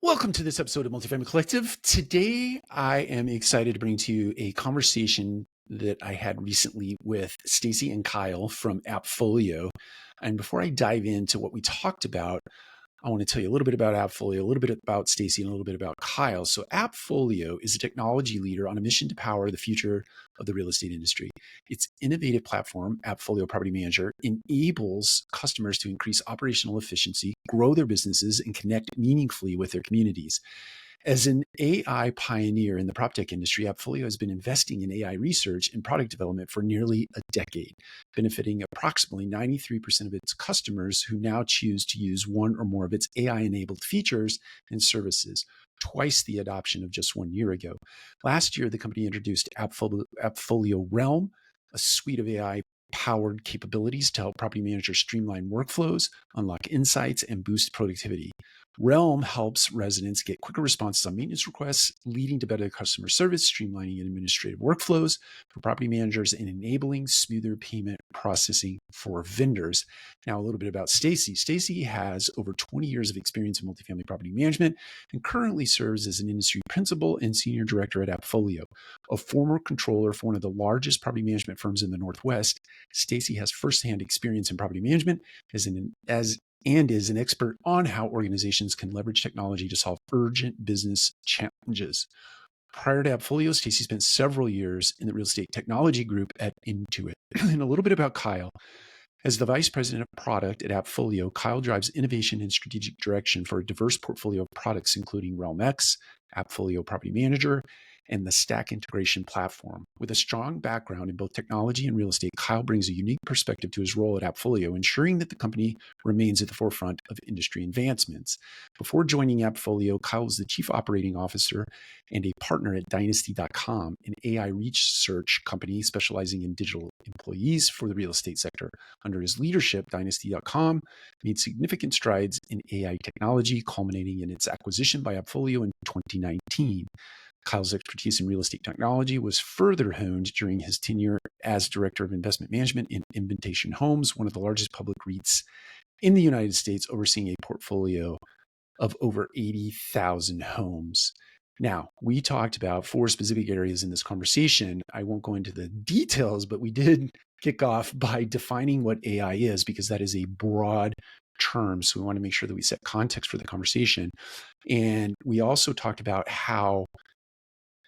Welcome to this episode of Multifamily Collective. Today, I am excited to bring to you a conversation that I had recently with Stacey and Kyle from AppFolio. And before I dive into what we talked about, I want to tell you a little bit about AppFolio, a little bit about Stacey, and a little bit about Kyle. So AppFolio is a technology leader on a mission to power the future of the real estate industry. Its innovative platform, AppFolio Property Manager, enables customers to increase operational efficiency, grow their businesses, and connect meaningfully with their communities. As an AI pioneer in the PropTech industry, AppFolio has been investing in AI research and product development for nearly a decade, benefiting approximately 93% of its customers who now choose to use one or more of its AI-enabled features and services, twice the adoption of just 1 year ago. Last year, the company introduced AppFolio Realm, a suite of AI-powered capabilities to help property managers streamline workflows, unlock insights, and boost productivity. Realm helps residents get quicker responses on maintenance requests, leading to better customer service, streamlining administrative workflows for property managers, and enabling smoother payment processing for vendors. Now, a little bit about Stacey. Stacey has over 20 years of experience in multifamily property management and currently serves as an industry principal and senior director at AppFolio. A former controller for one of the largest property management firms in the Northwest, Stacey has firsthand experience in property management and is an expert on how organizations can leverage technology to solve urgent business challenges. Prior to AppFolio, Stacey spent several years in the real estate technology group at Intuit. And a little bit about Kyle. As the vice president of product at AppFolio, Kyle drives innovation and strategic direction for a diverse portfolio of products, including RealmX, AppFolio Property Manager, and the Stack integration platform. With a strong background in both technology and real estate, Kyle brings a unique perspective to his role at AppFolio, ensuring that the company remains at the forefront of industry advancements. Before joining AppFolio, Kyle was the chief operating officer and a partner at Dynasty.com, an AI research company specializing in digital employees for the real estate sector. Under his leadership, Dynasty.com made significant strides in AI technology, culminating in its acquisition by AppFolio in 2019. Kyle's expertise in real estate technology was further honed during his tenure as Director of Investment Management in Invitation Homes, one of the largest public REITs in the United States, overseeing a portfolio of over 80,000 homes. Now, we talked about 4 specific areas in this conversation. I won't go into the details, but we did kick off by defining what AI is, because that is a broad term. So we want to make sure that we set context for the conversation. And we also talked about how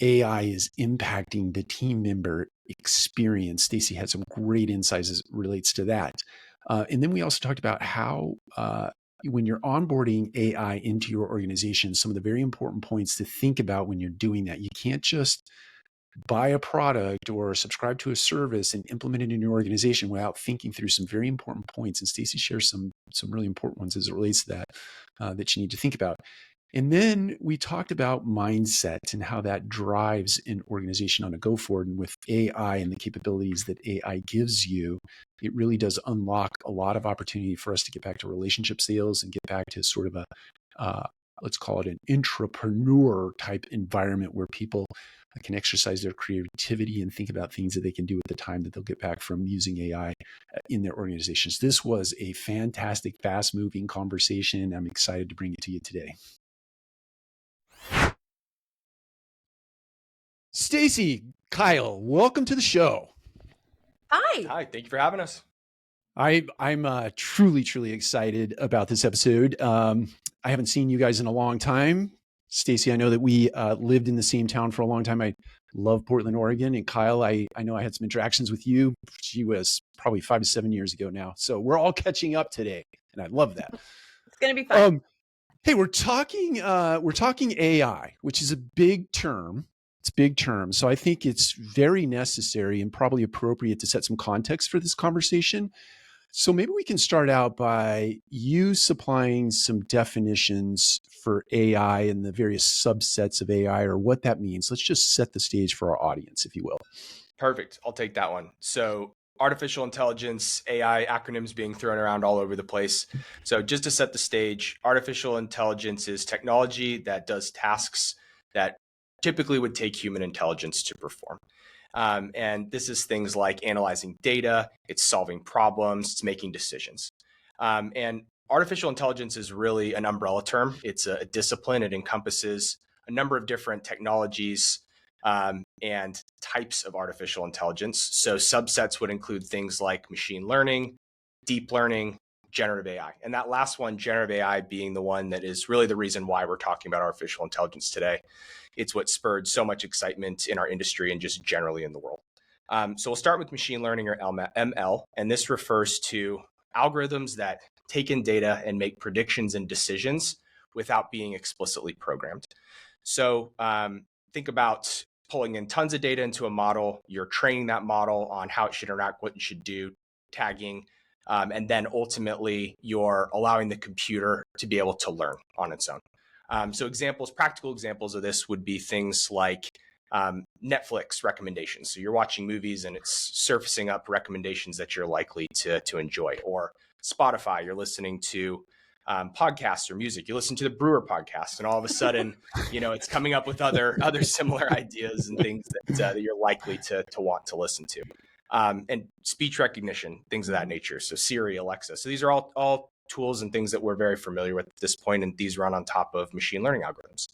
AI is impacting the team member experience. Stacey had some great insights as it relates to that. And then we also talked about how when you're onboarding AI into your organization, some of the very important points to think about when you're doing that. You can't just buy a product or subscribe to a service and implement it in your organization without thinking through some very important points. And Stacey shares some really important ones as it relates to that, that you need to think about. And then we talked about mindset and how that drives an organization on a go forward. And with AI and the capabilities that AI gives you, it really does unlock a lot of opportunity for us to get back to relationship sales and get back to sort of a, let's call it an entrepreneur type environment where people can exercise their creativity and think about things that they can do at the time that they'll get back from using AI in their organizations. This was a fantastic, fast moving conversation. I'm excited to bring it to you today. Stacey, Kyle, welcome to the show. Hi. Hi, thank you for having us. I'm truly excited about this episode. I haven't seen you guys in a long time. Stacey, I know that we lived in the same town for a long time. I love Portland, Oregon. And Kyle, I know I had some interactions with you. She was probably 5 to 7 years ago now. So we're all catching up today. And I love that. It's going to be fun. Hey, we're talking AI, which is a big term. It's a big term. So I think it's very necessary and probably appropriate to set some context for this conversation. So maybe we can start out by you supplying some definitions for AI and the various subsets of AI or what that means. Let's just set the stage for our audience, if you will. Perfect. I'll take that one. So artificial intelligence, AI acronyms being thrown around all over the place. So just to set the stage, artificial intelligence is technology that does tasks that typically would take human intelligence to perform. And this is things like analyzing data, it's solving problems, it's making decisions. And artificial intelligence is really an umbrella term. It's a discipline. It encompasses a number of different technologies and types of artificial intelligence. So subsets would include things like machine learning, deep learning, generative AI. And that last one, generative AI, being the one that is really the reason why we're talking about artificial intelligence today. It's what spurred so much excitement in our industry and just generally in the world. So we'll start with machine learning, or ML, and this refers to algorithms that take in data and make predictions and decisions without being explicitly programmed. So think about pulling in tons of data into a model. You're training that model on how it should interact, what it should do, tagging, and then ultimately you're allowing the computer to be able to learn on its own. So practical examples of this would be things like Netflix recommendations. So you're watching movies and it's surfacing up recommendations that you're likely to enjoy. Or Spotify, you're listening to podcasts or music. You listen to the Brewer podcast, and all of a sudden, it's coming up with other similar ideas and things that you're likely to want to listen to. And speech recognition, things of that nature. So Siri, Alexa. So these are all tools and things that we're very familiar with at this point, and these run on top of machine learning algorithms.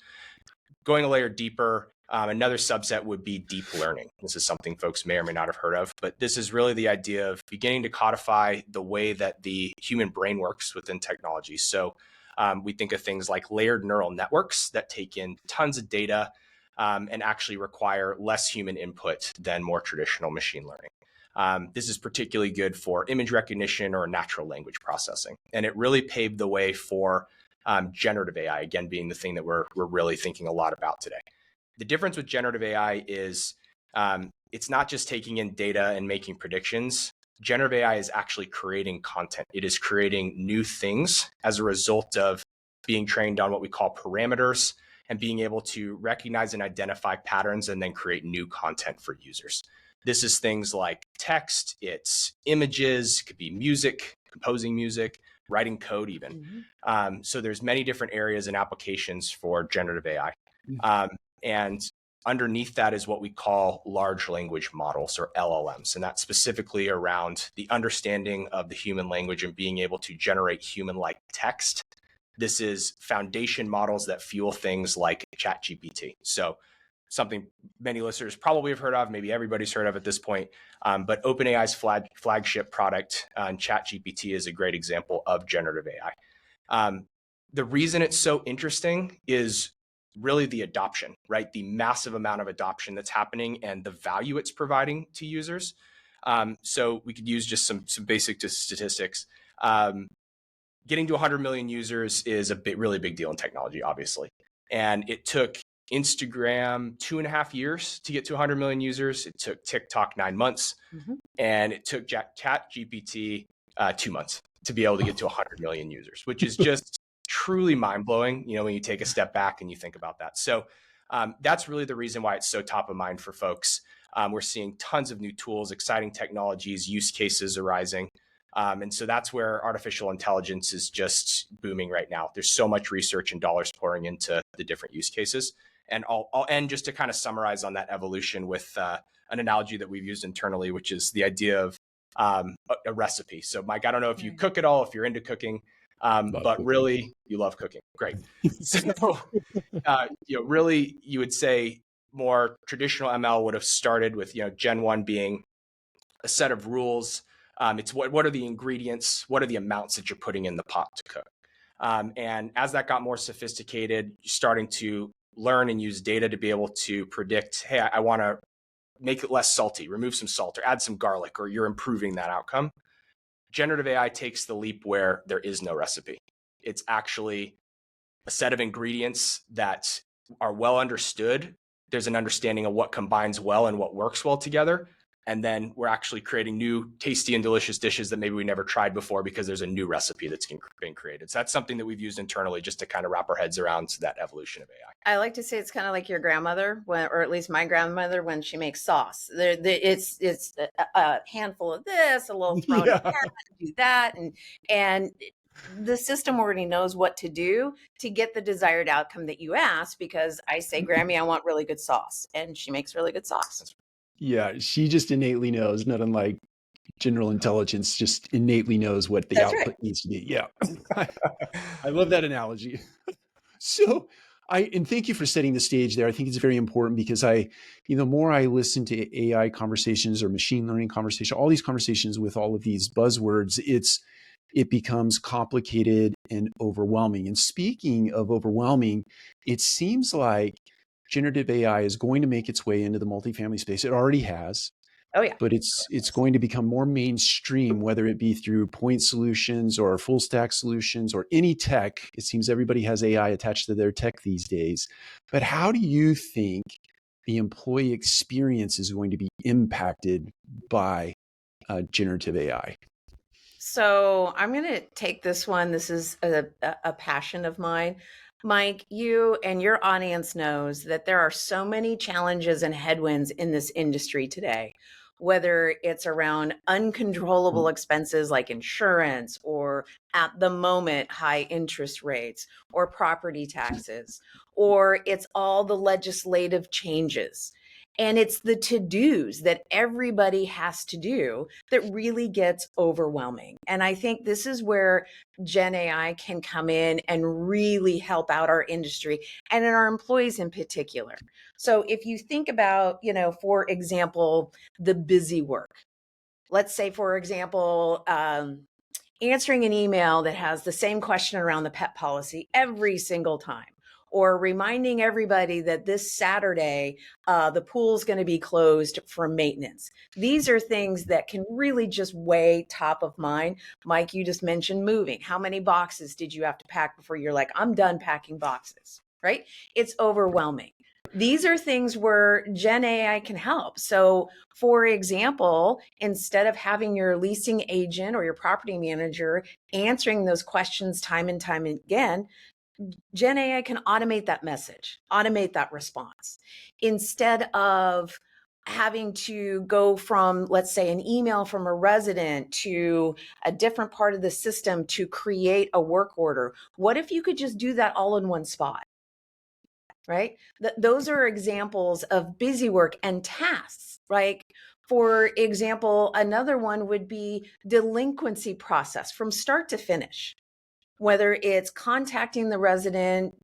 Going a layer deeper, another subset would be deep learning. This is something folks may or may not have heard of, but this is really the idea of beginning to codify the way that the human brain works within technology. So we think of things like layered neural networks that take in tons of data and actually require less human input than more traditional machine learning. This is particularly good for image recognition or natural language processing. And it really paved the way for generative AI, again, being the thing that we're really thinking a lot about today. The difference with generative AI is it's not just taking in data and making predictions. Generative AI is actually creating content. It is creating new things as a result of being trained on what we call parameters and being able to recognize and identify patterns and then create new content for users. This is things like text, it's images, it could be music, composing music, writing code even. So there's many different areas and applications for generative AI. And underneath that is what we call large language models, or LLMs. And that's specifically around the understanding of the human language and being able to generate human-like text. This is foundation models that fuel things like ChatGPT. So something many listeners probably have heard of, maybe everybody's heard of at this point, but OpenAI's flagship product, ChatGPT, is a great example of generative AI. The reason it's so interesting is really the adoption, right? The massive amount of adoption that's happening and the value it's providing to users. So we could use just some basic statistics. Getting to 100 million users is really big deal in technology, obviously. And it took Instagram 2.5 years to get to 100 million users. It took TikTok 9 months. And it took ChatGPT 2 months to be able to get to 100 million users, which is just truly mind-blowing, when you take a step back and you think about that. So that's really the reason why it's so top of mind for folks. We're seeing tons of new tools, exciting technologies, use cases arising. And so that's where artificial intelligence is just booming right now. There's so much research and dollars pouring into the different use cases. And I'll end just to kind of summarize on that evolution with an analogy that we've used internally, which is the idea of a recipe. So Mike, I don't know if you cook at all, if you're into cooking, but really you love cooking. Great. So, really you would say more traditional ML would have started with, Gen 1 being a set of rules. It's what are the ingredients? What are the amounts that you're putting in the pot to cook? And as that got more sophisticated, you're starting to learn and use data to be able to predict, hey, I want to make it less salty, remove some salt or add some garlic, or you're improving that outcome. Generative AI takes the leap where there is no recipe. It's actually a set of ingredients that are well understood. There's an understanding of what combines well and what works well together. And then we're actually creating new tasty and delicious dishes that maybe we never tried before because there's a new recipe that's been created. So that's something that we've used internally just to kind of wrap our heads around that evolution of AI. I like to say it's kind of like your grandmother, or at least my grandmother, when she makes sauce. It's a handful of this, a little thrown in that, do that, and the system already knows what to do to get the desired outcome that you ask. Because I say, Grammy, I want really good sauce, and she makes really good sauce. Yeah, she just innately knows, not unlike General intelligence just innately knows what the That's output right. needs to be. Yeah. I love that analogy. So and thank you for setting the stage there. I think it's very important because the more I listen to AI conversations or machine learning conversation, all these conversations with all of these buzzwords, it becomes complicated and overwhelming. And speaking of overwhelming, it seems like generative AI is going to make its way into the multifamily space. It already has, Oh yeah. but it's going to become more mainstream, whether it be through point solutions or full stack solutions or any tech. It seems everybody has AI attached to their tech these days. But how do you think the employee experience is going to be impacted by generative AI? So I'm going to take this one. This is a passion of mine. Mike, you and your audience knows that there are so many challenges and headwinds in this industry today, whether it's around uncontrollable expenses like insurance or at the moment high interest rates or property taxes, or it's all the legislative changes. And it's the to-dos that everybody has to do that really gets overwhelming. And I think this is where Gen AI can come in and really help out our industry and in our employees in particular. So if you think about, for example, the busy work, let's say, for example, answering an email that has the same question around the pet policy every single time, or reminding everybody that this Saturday, the pool's going to be closed for maintenance. These are things that can really just weigh top of mind. Mike, you just mentioned moving. How many boxes did you have to pack before you're like, I'm done packing boxes, right? It's overwhelming. These are things where Gen AI can help. So, for example, instead of having your leasing agent or your property manager answering those questions time and time again, Gen AI can automate that message, automate that response. Instead of having to go from, let's say, an email from a resident to a different part of the system to create a work order, what if you could just do that all in one spot? Right? Those are examples of busy work and tasks. Like, for example, another one would be delinquency process from start to finish, whether it's contacting the resident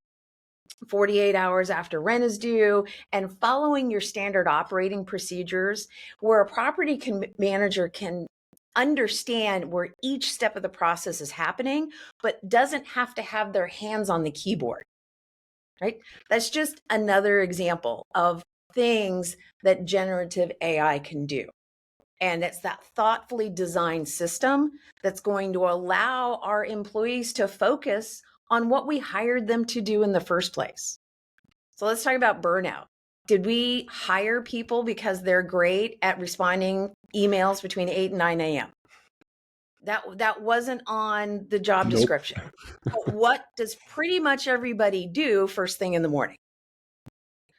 48 hours after rent is due and following your standard operating procedures, where a property manager can understand where each step of the process is happening, but doesn't have to have their hands on the keyboard, right? That's just another example of things that generative AI can do. And it's that thoughtfully designed system that's going to allow our employees to focus on what we hired them to do in the first place. So let's talk about burnout. Did we hire people because they're great at responding emails between 8 and 9 a.m.? That wasn't on the job Nope. description. But what does pretty much everybody do first thing in the morning?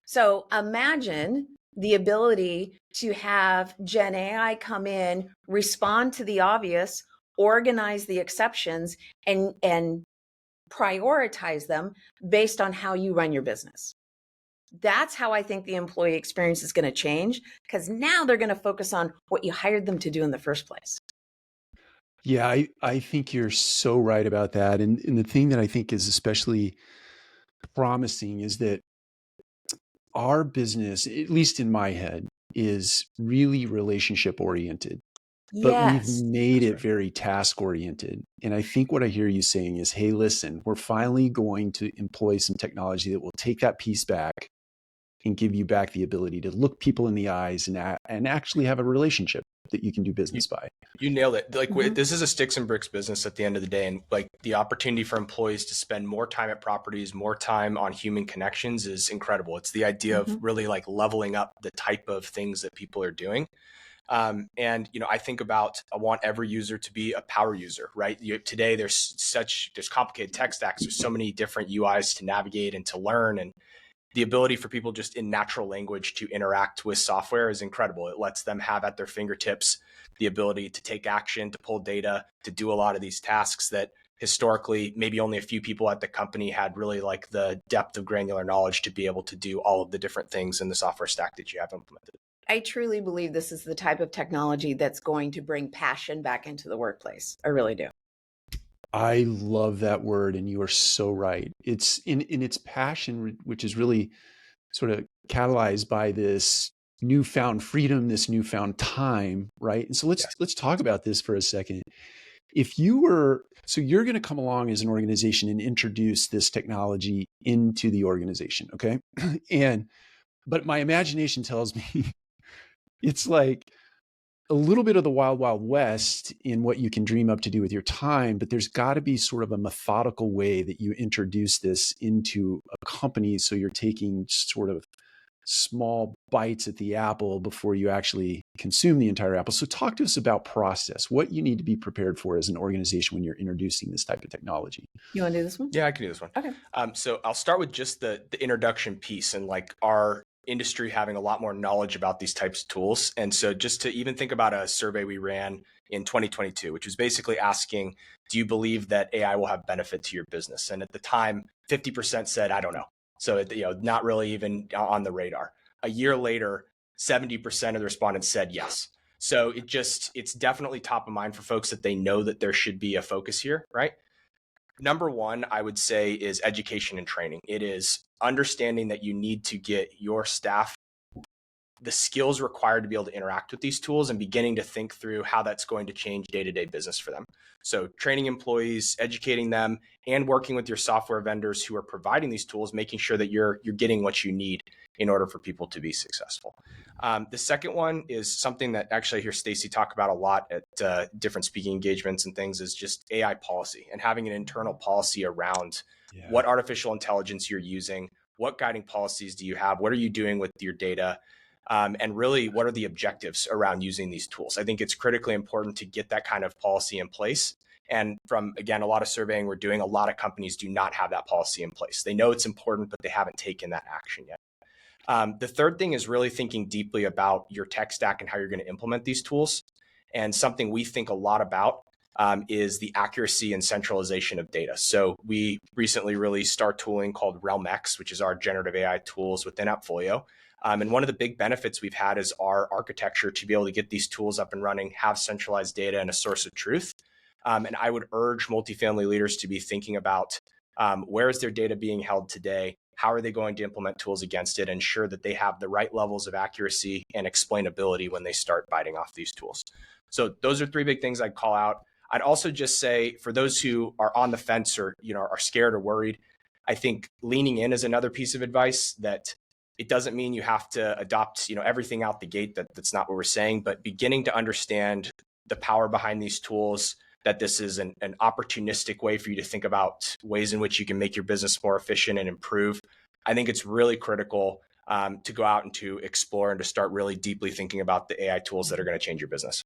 So imagine the ability to have Gen AI come in, respond to the obvious, organize the exceptions, and prioritize them based on how you run your business. That's how I think the employee experience is going to change, because now they're going to focus on what you hired them to do in the first place. Yeah, I think you're so right about that. And the thing that I think is especially promising is that our business, at least in my head, is really relationship oriented, but we've Yes. made it very task oriented. And I think what I hear you saying is, hey, listen, we're finally going to employ some technology that will take that piece back and give you back the ability to look people in the eyes and actually have a relationship that you can do business by. You nailed it. Like, this is a sticks and bricks business at the end of the day. And like, the opportunity for employees to spend more time at properties, more time on human connections is incredible. It's the idea of really like leveling up the type of things that people are doing. And, I think about, I want every user to be a power user, right? Today, there's complicated tech stacks. There's so many different UIs to navigate and to learn. And the ability for people just in natural language to interact with software is incredible. It lets them have at their fingertips the ability to take action, to pull data, to do a lot of these tasks that historically maybe only a few people at the company had really like the depth of granular knowledge to be able to do all of the different things in the software stack that you have implemented. I truly believe this is the type of technology that's going to bring passion back into the workplace. I really do. I love that word, and you are so right. It's in its passion, which is really sort of catalyzed by this newfound freedom, this newfound time, right? And so Yes. let's talk about this for a second. If you were, so you're going to come along as an organization and introduce this technology into the organization, okay? And but my imagination tells me it's like a little bit of the wild, wild west in what you can dream up to do with your time, but there's got to be sort of a methodical way that you introduce this into a company. So you're taking sort of small bites at the apple before you actually consume the entire apple. So talk to us about process, what you need to be prepared for as an organization when you're introducing this type of technology. You want to do this one? Yeah, I can do this one. Okay. So I'll start with just the introduction piece and like our industry having a lot more knowledge about these types of tools. And so just to even think about a survey we ran in 2022, which was basically asking, do you believe that AI will have benefit to your business? And at the time, 50% said, I don't know. So, not really even on the radar. A year later, 70% of the respondents said yes. So it's definitely top of mind for folks that they know that there should be a focus here, right? Number one, I would say, is education and training. It is understanding that you need to get your staff the skills required to be able to interact with these tools and beginning to think through how that's going to change day-to-day business for them. So training employees, educating them, and working with your software vendors who are providing these tools, making sure that you're getting what you need in order for people to be successful. The second one is something that actually I hear Stacey talk about a lot at different speaking engagements and things, is just AI policy and having an internal policy around what artificial intelligence you're using, what guiding policies do you have, what are you doing with your data, and really what are the objectives around using these tools. I think it's critically important to get that kind of policy in place. And from, again, a lot of surveying we're doing, a lot of companies do not have that policy in place. They know it's important, but they haven't taken that action yet. The third thing is really thinking deeply about your tech stack and how you're going to implement these tools. And something we think a lot about is the accuracy and centralization of data. So we recently released our tooling called RealmX, which is our generative AI tools within AppFolio. And one of the big benefits we've had is our architecture to be able to get these tools up and running, have centralized data and a source of truth. And I would urge multifamily leaders to be thinking about where is their data being held today? How are they going to implement tools against it? Ensure that they have the right levels of accuracy and explainability when they start biting off these tools. So those are three big things I'd call out. I'd also just say, for those who are on the fence or are scared or worried, I think leaning in is another piece of advice. That it doesn't mean you have to adopt everything out the gate. That's not what we're saying. But beginning to understand the power behind these tools, that this is an opportunistic way for you to think about ways in which you can make your business more efficient and improve. I think it's really critical to go out and to explore and to start really deeply thinking about the AI tools that are going to change your business.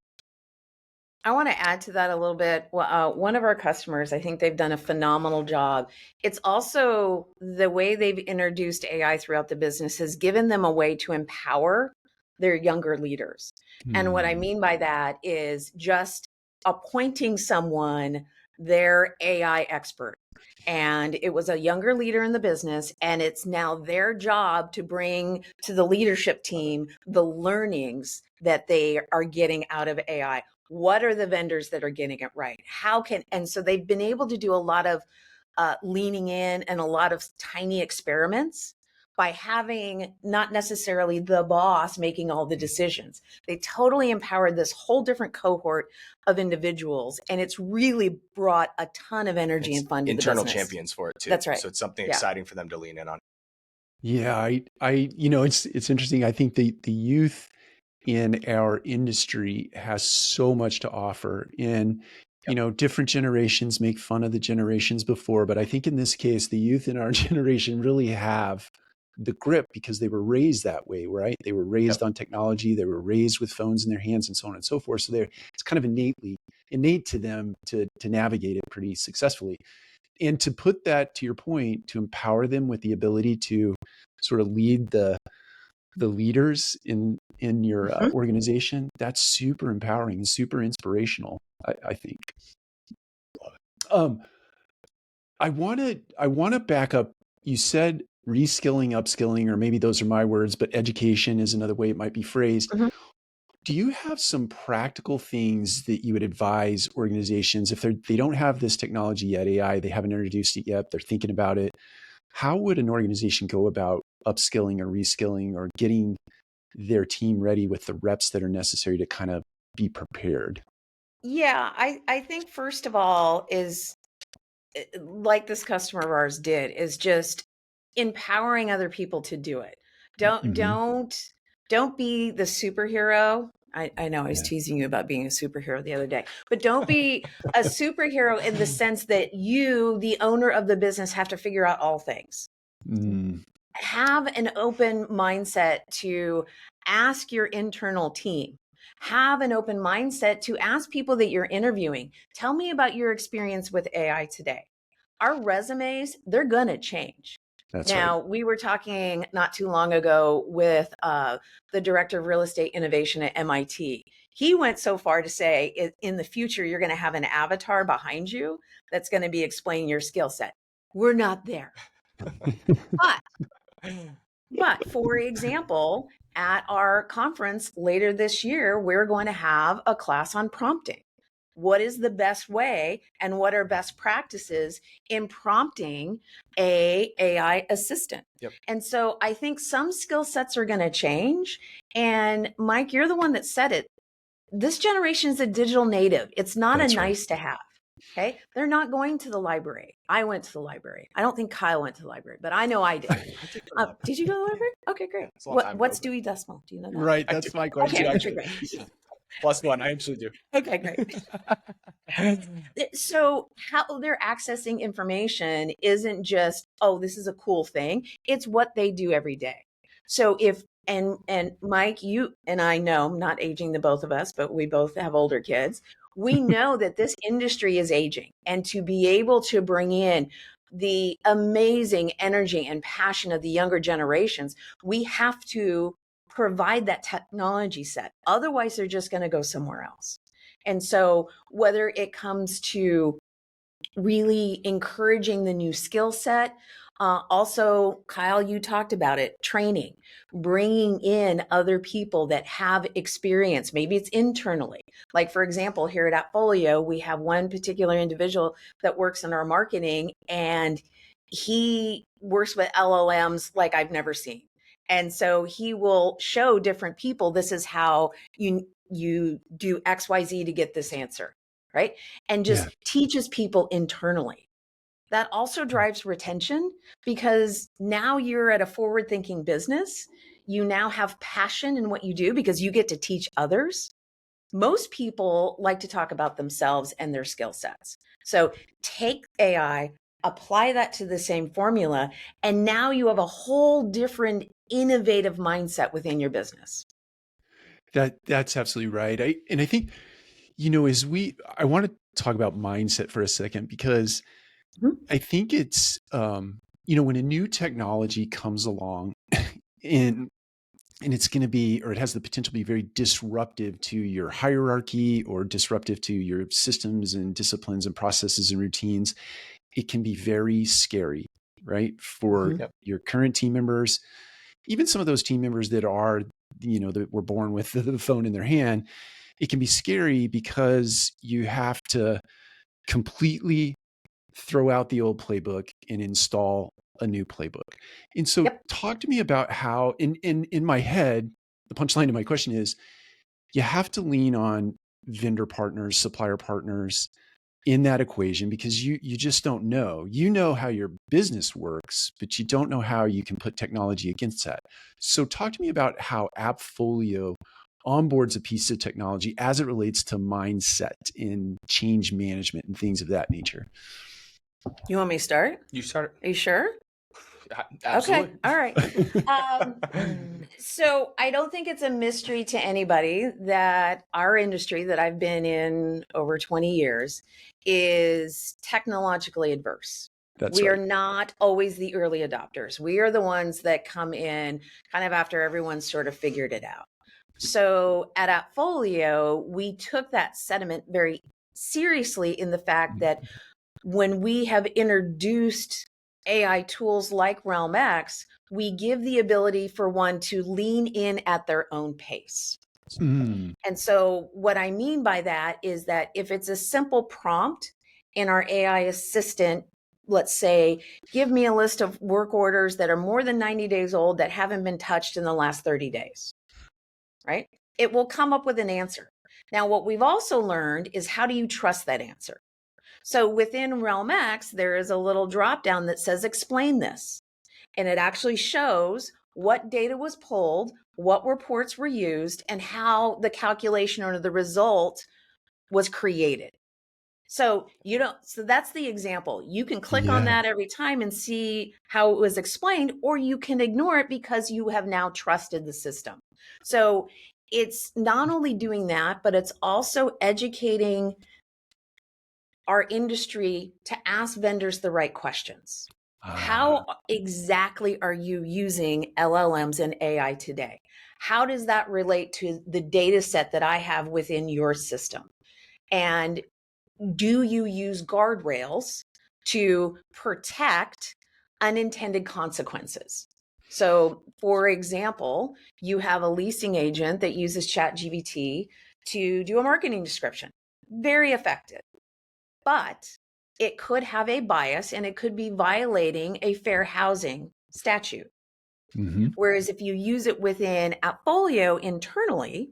I want to add to that a little bit. One of our customers, I think they've done a phenomenal job. It's also the way they've introduced AI throughout the business has given them a way to empower their younger leaders. And what I mean by that is just appointing someone their AI expert. And it was a younger leader in the business, and it's now their job to bring to the leadership team the learnings that they are getting out of AI. What are the vendors that are getting it right? And so they've been able to do a lot of leaning in and a lot of tiny experiments by having not necessarily the boss making all the decisions. They totally empowered this whole different cohort of individuals, and it's really brought a ton of energy and fun to the business. Internal champions for it too. That's right. So it's something exciting for them to lean in on. Yeah, it's interesting. I think the youth in our industry has so much to offer. And different generations make fun of the generations before, but I think in this case, the youth in our generation really have the grip because they were raised that way, right? They were raised on technology. They were raised with phones in their hands and so on and so forth. So it's kind of innate to them to navigate it pretty successfully. And to put that, to your point, to empower them with the ability to sort of lead the leaders in your organization, that's super empowering and super inspirational, I think. I want to back up. You said reskilling, upskilling, or maybe those are my words, but education is another way it might be phrased. Mhm. Do you have some practical things that you would advise organizations if they don't have this technology yet, AI, they haven't introduced it yet, they're thinking about it? How would an organization go about upskilling or reskilling or getting their team ready with the reps that are necessary to kind of be prepared? Yeah, I think first of all is like this customer of ours did, is just empowering other people to do it. Don't Mm-hmm. don't don't be the superhero. I know I was Yeah. teasing you about being a superhero the other day, but don't be a superhero in the sense that you, the owner of the business, have to figure out all things. Mm, Have an open mindset to ask your internal team. Have an open mindset to ask people that you're interviewing. Tell me about your experience with AI today. Our resumes, they're going to change. that's right. Now, we were talking not too long ago with the director of real estate innovation at MIT. He went so far to say in the future, you're going to have an avatar behind you that's going to be explaining your skill set. We're not there. But But for example, at our conference later this year, we're going to have a class on prompting. What is the best way and what are best practices in prompting a AI assistant? Yep. And so I think some skill sets are going to change. And Mike, you're the one that said it. This generation is a digital native. It's not That's a right. nice to have. Okay. They're not going to the library. I went to the library. I don't think Kyle went to the library, but I know I did. I did go to the Did you go to the library? Okay, great. It's a long time ago, What's but- Dewey Decimal? Do you know that? Right. I That's do. my I question. do, Okay, actually. great. +1. I actually do. Okay, great. So how they're accessing information isn't just, oh, this is a cool thing. It's what they do every day. So if and Mike, you and I know, I'm not aging the both of us, but we both have older kids. We know that this industry is aging, and to be able to bring in the amazing energy and passion of the younger generations, we have to provide that technology set. Otherwise, they're just going to go somewhere else. And so, whether it comes to really encouraging the new skill set, also, Kyle, you talked about it, training, bringing in other people that have experience. Maybe it's internally. Like, for example, here at AppFolio, we have one particular individual that works in our marketing, and he works with LLMs like I've never seen. And so he will show different people, this is how you do XYZ to get this answer, right? And just Yeah. teaches people internally. That also drives retention because now you're at a forward thinking business. You now have passion in what you do because you get to teach others. Most people like to talk about themselves and their skill sets. So take AI, apply that to the same formula, and now you have a whole different innovative mindset within your business. That's absolutely right. I think, I want to talk about mindset for a second because Mhm. I think it's, when a new technology comes along and it's going to be, or it has the potential to be very disruptive to your hierarchy or disruptive to your systems and disciplines and processes and routines, it can be very scary, right? For Mhm. Yep. your current team members, even some of those team members that are, that were born with the phone in their hand, it can be scary because you have to completely throw out the old playbook and install a new playbook. And so Yep. talk to me about how in my head, the punchline to my question is you have to lean on vendor partners, supplier partners in that equation because you just don't know. You know how your business works, but you don't know how you can put technology against that. So talk to me about how AppFolio onboards a piece of technology as it relates to mindset and change management and things of that nature. You want me to start? You start. Are you sure? Absolutely. Okay. All right. So I don't think it's a mystery to anybody that our industry that I've been in over 20 years is technologically adverse. That's We are right. not always the early adopters. We are the ones that come in kind of after everyone's sort of figured it out. So at AppFolio, we took that sentiment very seriously in the fact that when we have introduced AI tools like Realm X, we give the ability for one to lean in at their own pace. Mm. And so what I mean by that is that if it's a simple prompt in our AI assistant, let's say, give me a list of work orders that are more than 90 days old that haven't been touched in the last 30 days, right? It will come up with an answer. Now, what we've also learned is how do you trust that answer? So within Realm X, there is a little drop down that says explain this. And it actually shows what data was pulled, what reports were used, and how the calculation or the result was created. So so that's the example. You can click on that every time and see how it was explained, or you can ignore it because you have now trusted the system. So it's not only doing that, but it's also educating our industry to ask vendors the right questions. How exactly are you using LLMs and AI today? How does that relate to the data set that I have within your system? And do you use guardrails to protect unintended consequences? So, for example, you have a leasing agent that uses ChatGPT to do a marketing description. Very effective. But it could have a bias and it could be violating a fair housing statute. Mm-hmm. Whereas if you use it within AppFolio internally,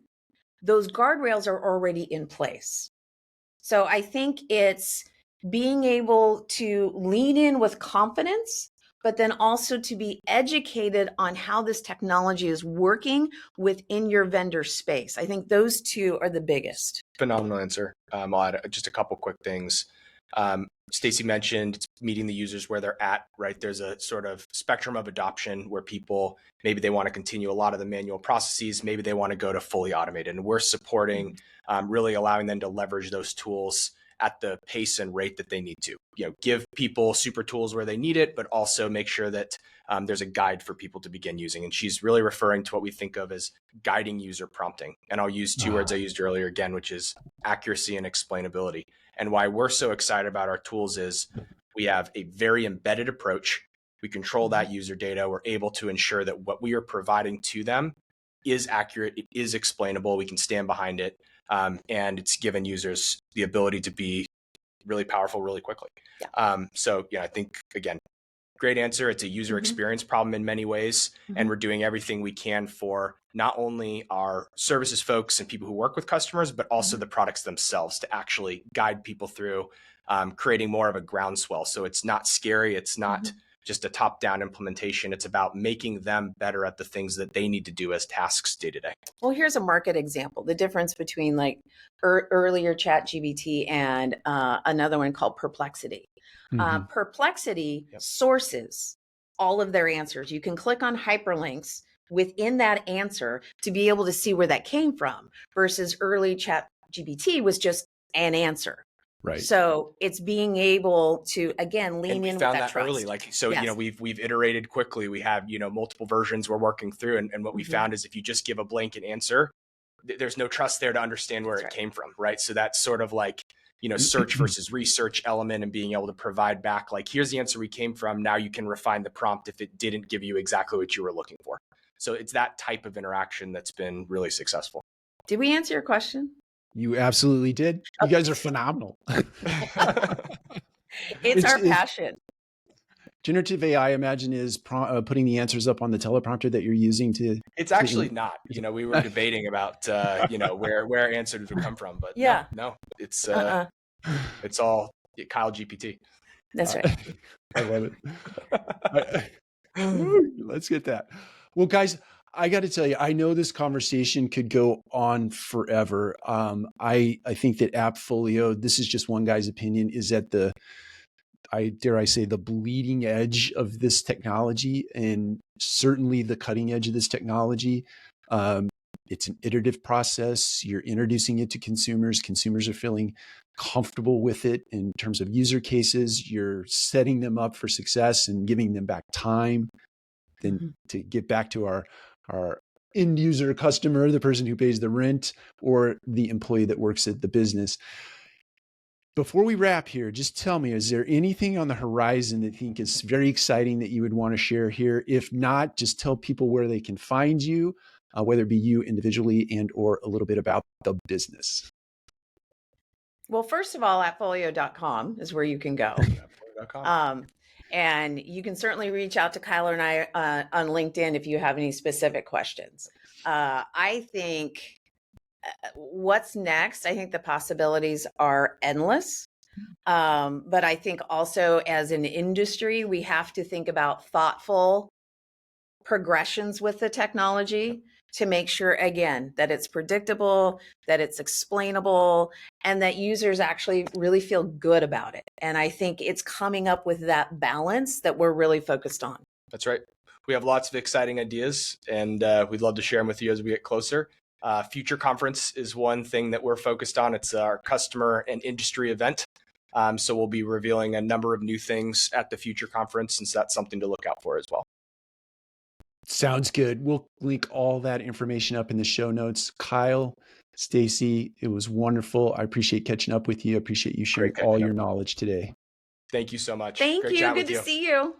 those guardrails are already in place. So I think it's being able to lean in with confidence, but then also to be educated on how this technology is working within your vendor space. I think those two are the biggest. Phenomenal answer. I'll add just a couple quick things. Stacey mentioned meeting the users where they're at, right? There's a sort of spectrum of adoption where people, maybe they want to continue a lot of the manual processes, maybe they want to go to fully automated. And we're supporting, really allowing them to leverage those tools at the pace and rate that they need to. Give people super tools where they need it, but also make sure that there's a guide for people to begin using. And she's really referring to what we think of as guiding user prompting. And I'll use two words I used earlier again, which is accuracy and explainability. And why we're so excited about our tools is we have a very embedded approach. We control that user data. We're able to ensure that what we are providing to them is accurate. It is explainable. We can stand behind it. And it's given users the ability to be really powerful really quickly. So I think, again, great answer. It's a user experience problem in many ways. And we're doing everything we can for not only our services folks and people who work with customers, but also the products themselves to actually guide people through creating more of a groundswell. So it's not scary. It's not just a top-down implementation. It's about making them better at the things that they need to do as tasks day to day. Well, here's a market example. The difference between like earlier ChatGPT and another one called Perplexity. Perplexity sources all of their answers. You can click on hyperlinks within that answer to be able to see where that came from, versus early ChatGPT was just an answer. Right. So it's being able to, again, lean in with that trust. Early. We've iterated quickly. We have, multiple versions we're working through. And what we found is if you just give a blanket answer, there's no trust there to understand where it came from. Right. So that's sort of like, search versus research element, and being able to provide back, like, here's the answer we came from. Now you can refine the prompt if it didn't give you exactly what you were looking for. So it's that type of interaction that's been really successful. Did we answer your question? You absolutely did. You guys are phenomenal. It's our passion. Generative AI, I imagine, is putting the answers up on the teleprompter that you're using to. It's actually not. We were debating about where answers would come from, but no, it's all Kyle GPT. That's right. I love it. Let's get that. Well, guys, I got to tell you, I know this conversation could go on forever. I think that AppFolio, this is just one guy's opinion, is at the, dare I say, the bleeding edge of this technology, and certainly the cutting edge of this technology. It's an iterative process. You're introducing it to consumers. Consumers are feeling comfortable with it in terms of user cases. You're setting them up for success and giving them back time. Then to get back to our end user customer, the person who pays the rent, or the employee that works at the business. Before we wrap here, just tell me, is there anything on the horizon that you think is very exciting that you would want to share here? If not, just tell people where they can find you, whether it be you individually and or a little bit about the business. Well, first of all, appfolio.com is where you can go. And you can certainly reach out to Kyle and I on LinkedIn if you have any specific questions. I think what's next, I think the possibilities are endless. But I think also as an industry, we have to think about thoughtful progressions with the technology to make sure, again, that it's predictable, that it's explainable, and that users actually really feel good about it. And I think it's coming up with that balance that we're really focused on. That's right. We have lots of exciting ideas, and we'd love to share them with you as we get closer. Future Conference is one thing that we're focused on. It's our customer and industry event. So we'll be revealing a number of new things at the Future Conference, and so that's something to look out for as well. Sounds good. We'll link all that information up in the show notes. Kyle, Stacey, it was wonderful. I appreciate catching up with you. I appreciate you sharing all your knowledge today. Thank you so much. Thank you. Good to see you.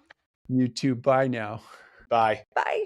You too. Bye now. Bye. Bye.